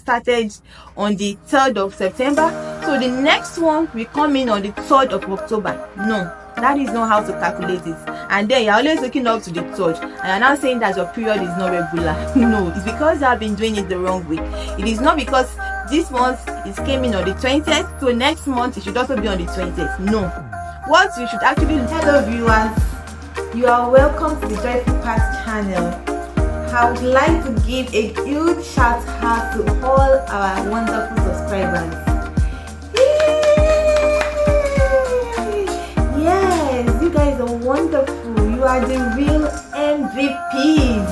started on the 3rd of September, so the next one will come in on the 3rd of October. No, that is not how to calculate it. And then you're always looking up to the 3rd and you're now saying that your period is not regular. No, it's because you have been doing it the wrong way. It is not because this month it came in on the 20th, so next month it should also be on the 20th. No. What you should actually... Hello viewers, you are welcome to the Joyful Path channel. I would like to give a huge shout out to all our wonderful subscribers. Yay! Yes, you guys are wonderful. You are the real MVPs.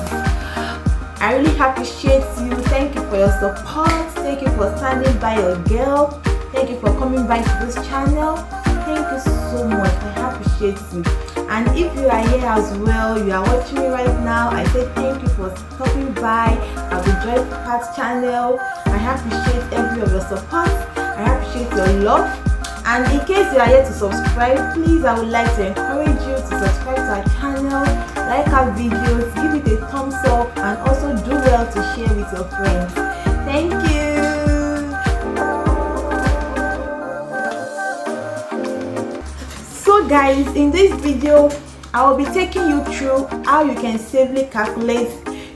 I really appreciate you. Thank you for your support. Thank you for standing by your girl. Thank you for coming by to this channel. Thank you so much. I appreciate you. And if you are here as well, you are watching me right now, I say thank you for stopping by at the Joyful Path channel. I appreciate every of your support. I appreciate your love. And in case you are here to subscribe, please, I would like to encourage you to subscribe to our channel, like our videos, give it a thumbs up, and also do well to share with your friends. Thank you. So guys, in this video I will be taking you through how you can safely calculate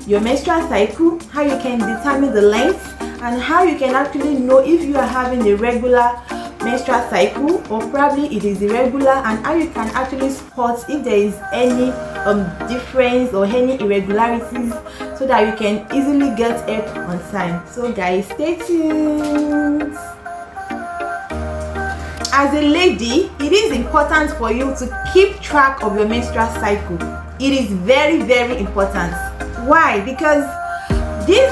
your menstrual cycle, how you can determine the length, and how you can actually know if you are having a regular menstrual cycle or probably it is irregular, and how you can actually spot if there is any difference or any irregularities so that you can easily get help on time. So guys, stay tuned. As a lady, it is important for you to keep track of your menstrual cycle. It is very, very important. Why? Because this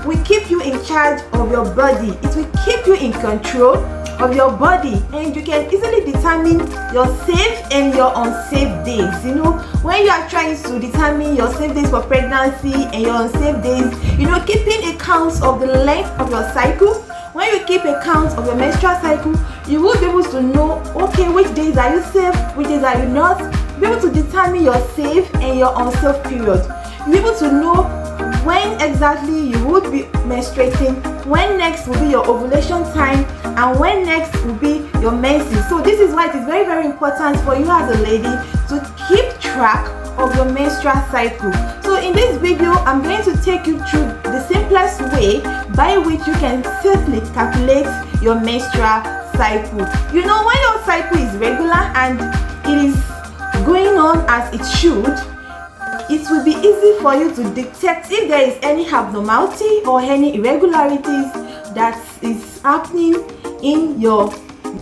will keep you in charge of your body. It will keep you in control of your body, and you can easily determine your safe and your unsafe days. You know, when you are trying to determine your safe days for pregnancy and your unsafe days, you know, keeping account of the length of your cycle. When you keep account of your menstrual cycle, you will be able to know, okay, which days are you safe, which days are you not. You'll be able to determine your safe and your unsafe period. You'll be able to know when exactly you would be menstruating, when next will be your ovulation time, and when next will be your menses. So this is why it is very, very important for you as a lady to keep track of your menstrual cycle. So in this video, I'm going to take you through the simplest way by which you can safely calculate your menstrual cycle. You know, when your cycle is regular and it is going on as it should, it will be easy for you to detect if there is any abnormality or any irregularities that is happening in your...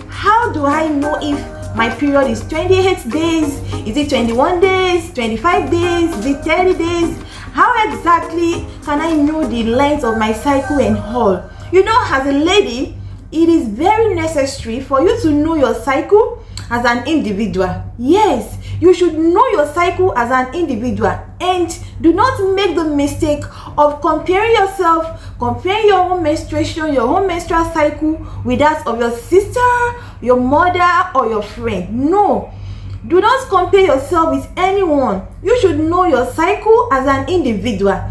How do I know if my period is 28 days? Is it 21 days, 25 days, is it 30 days? How exactly can I know the length of my cycle and all? You know, as a lady, it is very necessary for you to know your cycle as an individual. Yes, you should know your cycle as an individual, and do not make the mistake of comparing your own menstruation, your own menstrual cycle with that of your sister, your mother, or your friend. No, do not compare yourself with anyone. You should know your cycle as an individual.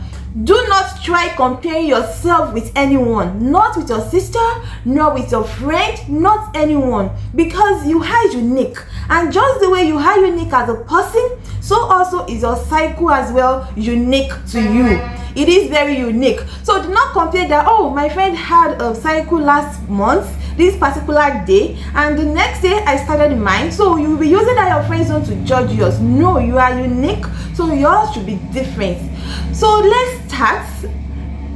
Do not try comparing yourself with anyone, not with your sister, nor with your friend, not anyone, because you are unique. And just the way you are unique as a person, so also is your cycle as well unique to you. It is very unique. So do not compare that, oh, my friend had a cycle last month, this particular day, and the next day I started mine, so you will be using that your friends want to judge yours. No, you are unique, so yours should be different. So let's start.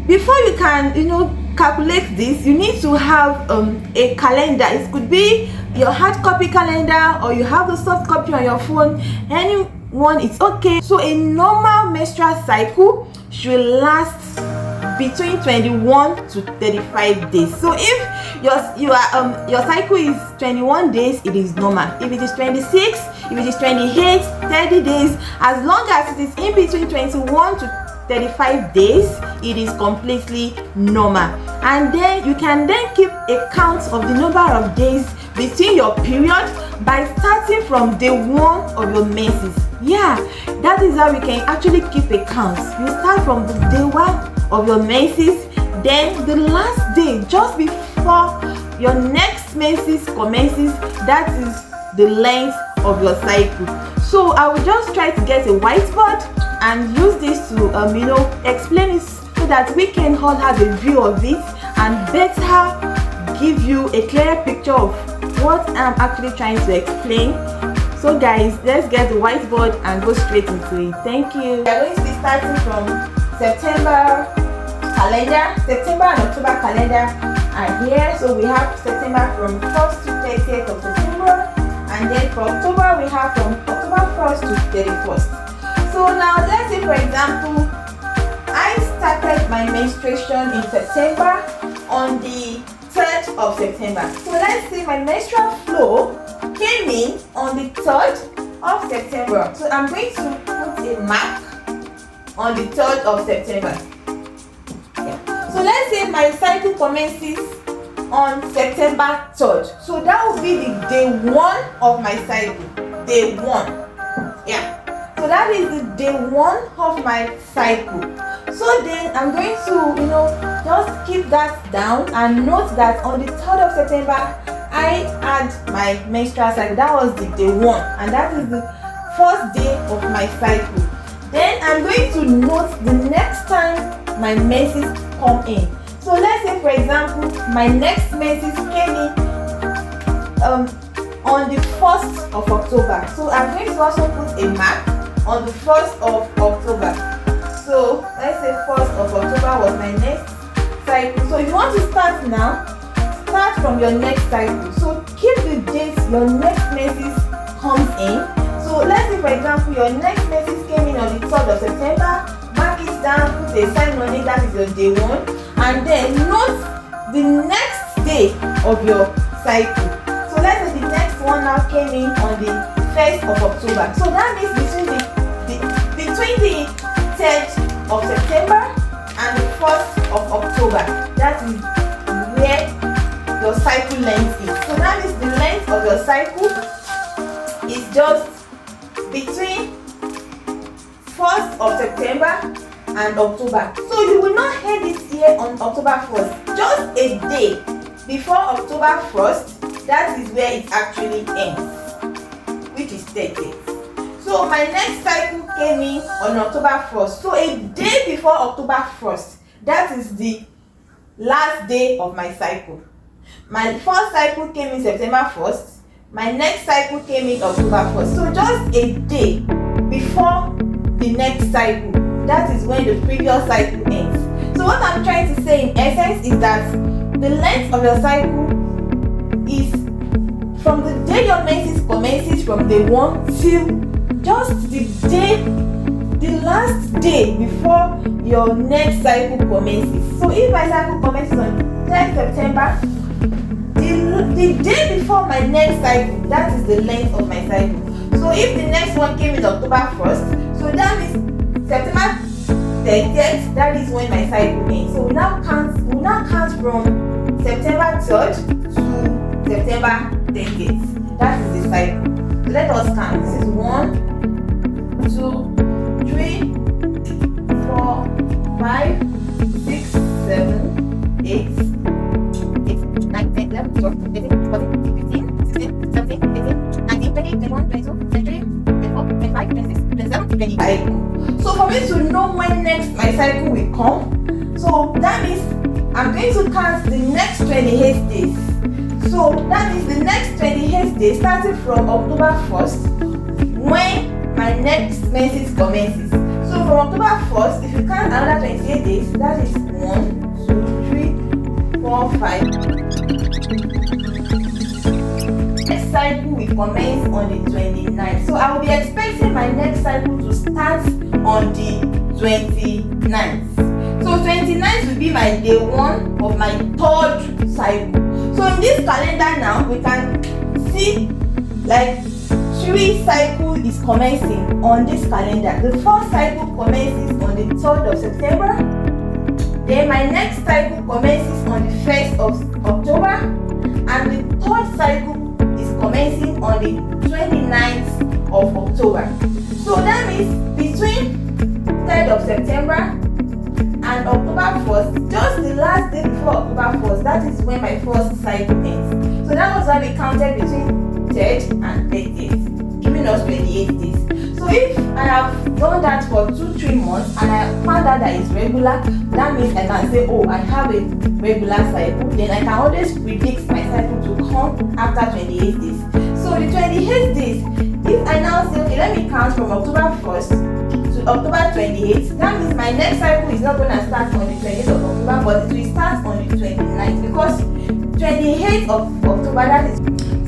Before you can, you know, calculate this, you need to have a calendar. It could be your hard copy calendar, or you have the soft copy on your phone. Anyone, it's okay. So a normal menstrual cycle should last between 21 to 35 days. So if your cycle is 21 days, it is normal. If it is 26, if it is 28, 30 days, as long as it is in between 21 to 35 days, it is completely normal. And then you can then keep a count of the number of days between your period by starting from day 1 of your menses. Yeah, that is how we can actually keep a count. You start from the day 1 of your menses, Then the last day, just before your next menses commences, that is the length of your cycle. So I will just try to get a whiteboard and use this to explain it so that we can all have a view of it and better give you a clearer picture of what I'm actually trying to explain. So guys, let's get the whiteboard and go straight into it. Thank you. We are going to be starting from September calendar. September and October calendar are here. So we have September from 1st to 30th of September, and then for October we have from October 1st to 31st. So now let's say, for example, I started my menstruation in September on the 3rd of September. So let's say my menstrual flow came in on the 3rd of September. So I'm going to put a mark on the 3rd of September. Yeah. So let's say my cycle commences on September 3rd. So that will be the day 1 of my cycle. Day 1. Yeah. So that is the day 1 of my cycle. So then I'm going to, just keep that down and note that on the 3rd of September, I had my menstrual cycle. That was the day 1, and that is the first day of my cycle. Then I'm going to note the next time my menses come in. So let's say, for example, my next menses came in on the 1st of October. So I'm going to also put a mark on the 1st of October. So let's say 1st of October was my next cycle. So if you want to start now, start from your next cycle. So keep the dates your next menses comes in. So let's say, for example, your next menses came in on the 3rd of September. Mark it down, put a sign on it, that is your day 1, and then note the next day of your cycle. So let's say the next one now came in on the 1st of October. So that means between the 3rd of September and the 1st of October, that is where your cycle length is. So that means the length of your cycle is just between 1st of September and October. So you will not end it here on October 1st. Just a day before October 1st, that is where it actually ends, which is 30th. So my next cycle came in on October 1st. So a day before October 1st, that is the last day of my cycle. My first cycle came in September 1st. My next cycle came in October 1st. So just a day before the next cycle, that is when the previous cycle ends. So what I'm trying to say in essence is that the length of your cycle is from the day your menses commences, from day 1 till just the last day before your next cycle commences. So if my cycle commences on 10th September, the day before my next cycle, that is the length of my cycle. So if the next one came in October 1st, so that means September 30th, that is when my cycle ends. So we now count from September 3rd to September 30th. That is the cycle. So let us count. This is 1, 2, 3, 4, 5, 6, 7, 8, 9, 10, 11, 12, 13, 14, 15, 16, 17, 18, 19, 20, 21, 22, 23, 24, 25, 26, 27, 28. So for me to know when next my cycle will come, so that means I'm going to count the next 28 days. So that means the next 28 days starting from October 1st when my next menses commences. So from October 1st, if you count another 28 days, that is 1, 2, 3, 4, 5. Next cycle will commence on the 29th. So I will be expecting my next cycle to start on the 29th. So 29th will be my day 1 of my 3rd cycle. So in this calendar now, we can see like 3 cycles is commencing on this calendar. The first cycle commences on the 3rd of September. Then my next cycle commences on the 1st of October. And the 3rd cycle is commencing on the 29th of October. So that means between 3rd of September and October 1st, just the last day before October 1st, that is when my first cycle ends. So that was why we counted between 3rd and 30th, giving us 28 days. So if I have done that for 2-3 months and I found out that it's regular, that means I can say, oh, I have a regular cycle. Then I can always predict my cycle to come after 28 days. So the 28 days, if I now say, okay, let me count from October 1st to October 28th, that means my next cycle is not going to start on the 28th of October, but it will start on the 29th, because 28th of October, that is.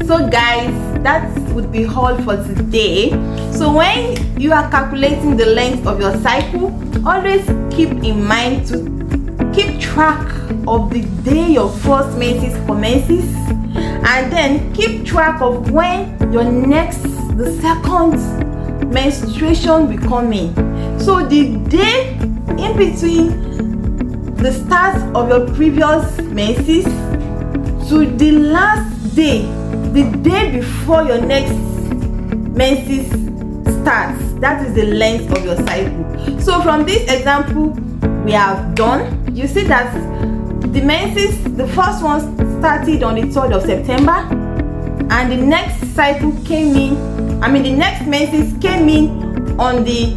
So guys, that would be all for today. So when you are calculating the length of your cycle, always keep in mind to keep track of the day your first menses commences, and then keep track of when the second menstruation will come in. So the day in between the start of your previous menses to the last day, the day before your next menses starts, that is the length of your cycle. So from this example we have done, you see that the menses, the first one started on the 3rd of September, and the next cycle came in, the next menses came in on the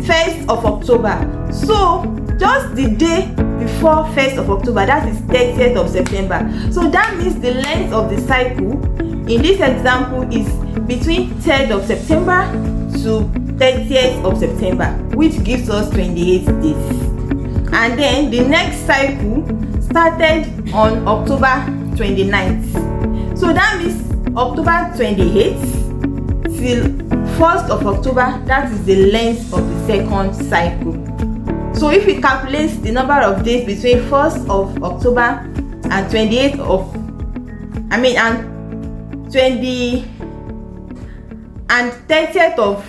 1st of October. So just the day before 1st of October, that is 30th of September. So that means the length of the cycle in this example is between 3rd of September to 30th of September, which gives us 28 days. And then the next cycle started on October 29th. So that means October 28th till 1st of October, that is the length of the second cycle. So if we calculate the number of days between 1st of October and 28th of, and 30th of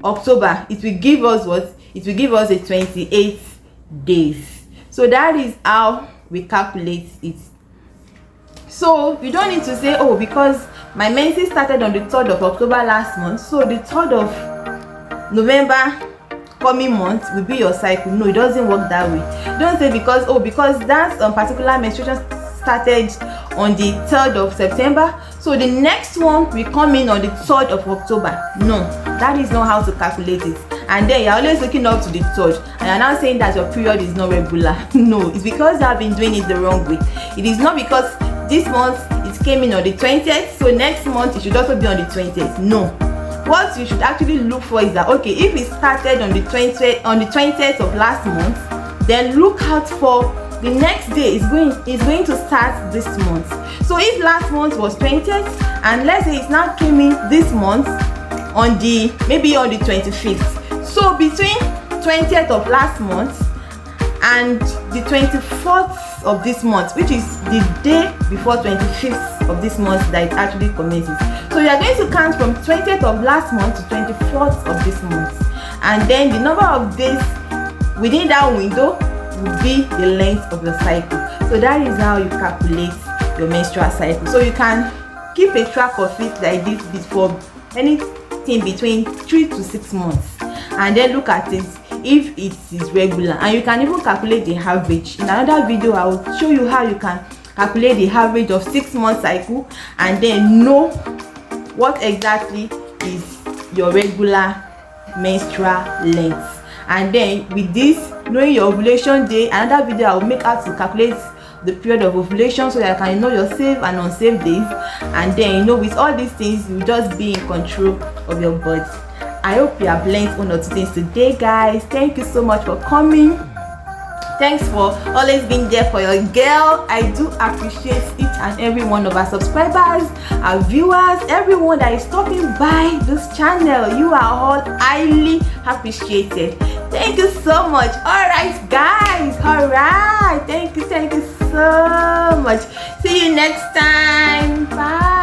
October, it will give us what? It will give us a 28 days. So that is how we calculate it. So you don't need to say, oh, because my menses started on the 3rd of October last month, so the 3rd of November coming month will be your cycle. No, it doesn't work that way. Don't say because that particular menstruation started on the 3rd of September, so the next one will come in on the 3rd of October. No, that is not how to calculate it. And then you're always looking up to the 3rd and you're now saying that your period is not regular. No, it's because you have been doing it the wrong way. It is not because this month it came in on the 20th, so next month it should also be on the 20th. No. What you should actually look for is that, okay, if it started on the 20th of last month, then look out for the next day is going to start this month. So if last month was 20th, and let's say it now came in this month on maybe on the 25th. So between 20th of last month and the 24th of this month, which is the day before 25th of this month that it actually commences. So you are going to count from 20th of last month to 24th of this month, and then the number of days within that window will be the length of your cycle. So that is how you calculate your menstrual cycle. So you can keep a track of it like this for anything between 3 to 6 months, and then look at it if it is regular, and you can even calculate the average. In another video I will show you how you can calculate the average of 6 month cycle and then know what exactly is your regular menstrual length. And then with this, knowing your ovulation day, another video I will make how to calculate the period of ovulation so that you can know your safe and unsafe days. And then with all these things, you just be in control of your body. I hope you have learned one or two things today, guys. Thank you so much for coming. Thanks for always being there for your girl. I do appreciate each and every one of our subscribers, our viewers, everyone that is stopping by this channel. You are all highly appreciated. Thank you so much. Alright guys, alright, thank you so much. See you next time. Bye.